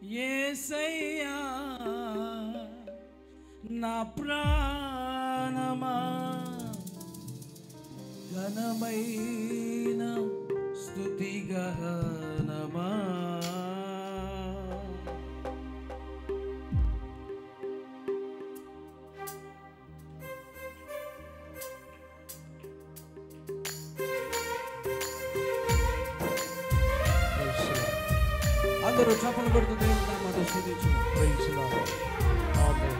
యేసయ్యా నా ప్రాణమా ఘనమైన స్తుతి గహనమా అందరూ చప్పట్లు కొడుతూ దేవుని నామమును స్తుతించుము. Praise the lord. ఆమేన్.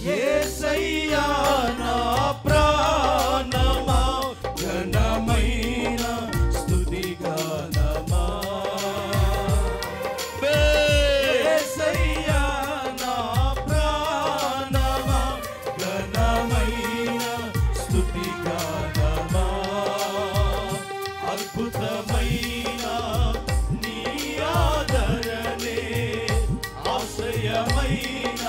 యేసయ్యా నా ప్రాణమా ఘనమైన స్తుతి గానమా యేసయ్యా నా ప్రాణమా ఘనమైన స్తుతి గానమా అద్భుతమైన నీ ఆదరణే ఆశ్రయమైన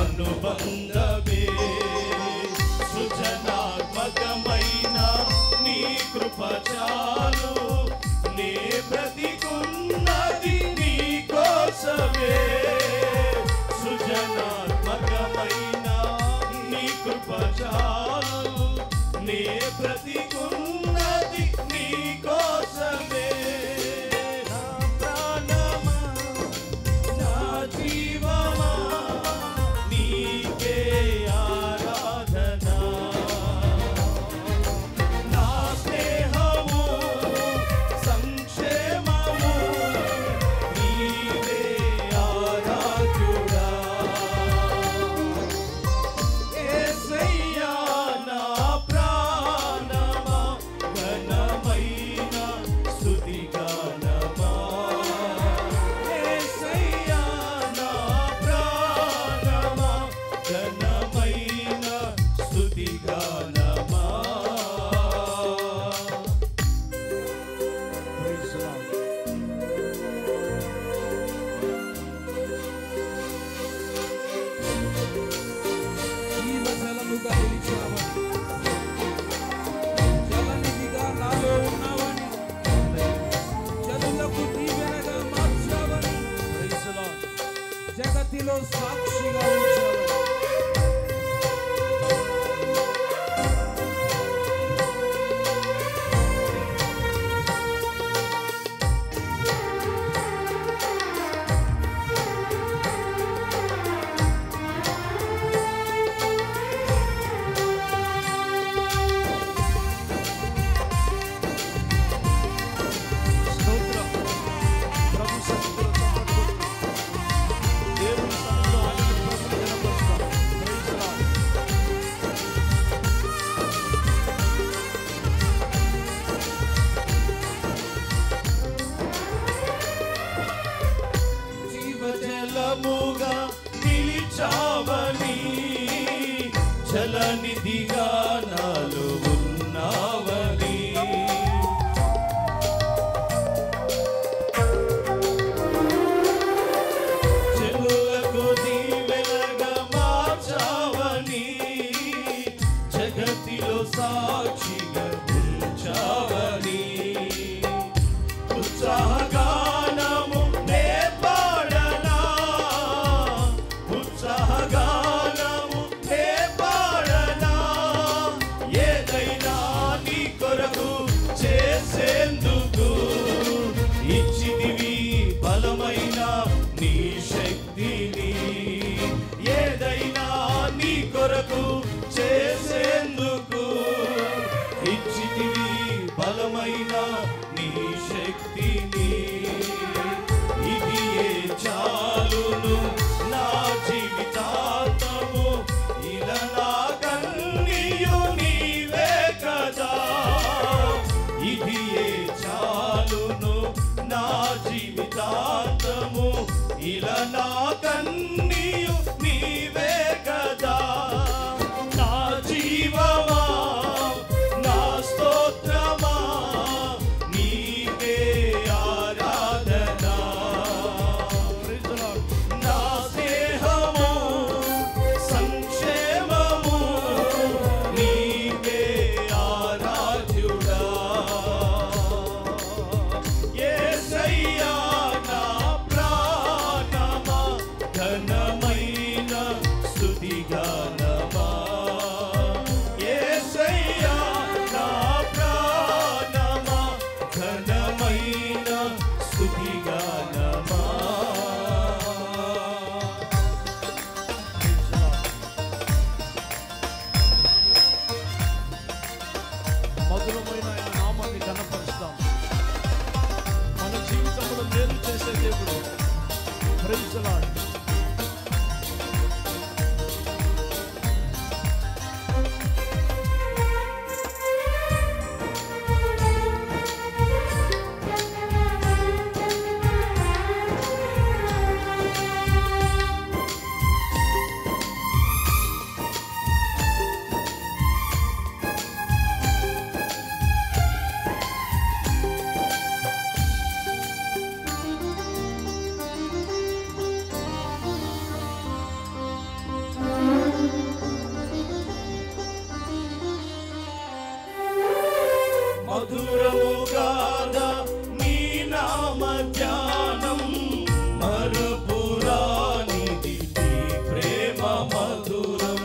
అనుబంధమే సృజనాత్మకమైన నీ కృప చాలు నే బ్రతికున్నది నీ కోసమే సృజనాత్మకమైన నీ కృప చాలు నే బ్రతికున్నది నీ కోసమే స్థుతిగా నాలో ఉన్నావని జనులకు దీవెనగా మార్చావని జగతిలో సాక్షిగా ఉంచావని ఉత్సాహగానము నే పాడనా ఉత్సాహగానము నే పాడనా ఏదైనా నీ కొరకు చేసేందుకు ఇచ్చితివి బలమైన నీ శక్తిని ఏదైనా నీ కొరకు చేసేందుకు ఇచ్చితివి బలమైన నీ శక్తిని ఇది ఏ చాలును నా జీవితాంతము ఇలా నా కన్నీయు నీవే కదా ఇది ఏ చాలును నా జీవితాంతము ఇలా నా కన్నీయు నీవే కదా నా జీవమా నా స్తోత్రమా నీకే ఆరాధన నా స్నేహము సంక్షేమము నీకే ఆరాధ్యుడా యేసయ్యా నా ప్రాణమా ఘనమైన స్తుతిగానమా యేసయ్యా నా ప్రాణమా ఘనమైన స్తుతిగానమా మధురమైన ఆయన నామాన్ని ఘనపరుస్తాం. మన జీవితంలో మేలు చేసే దేవుడు. Praise the lord. మధురముగాదా నీ నామ ధ్యానం మరుపురానిది నీ ప్రేమ మధురం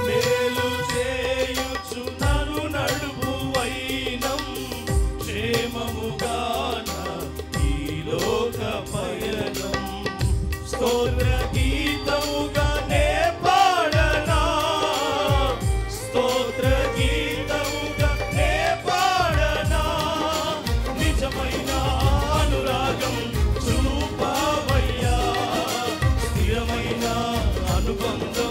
మేలు చేయుచు నన్ను నడుపు వైనం క్షేమముగాన ఈ లోక పయనం స్తోత్ర గీతముగా నే పాడనా స్తోత్ర గీతముగా నే పాడనా నిజమైన అనురాగం చూపావయ్యా స్థిరమైన అనుబంధం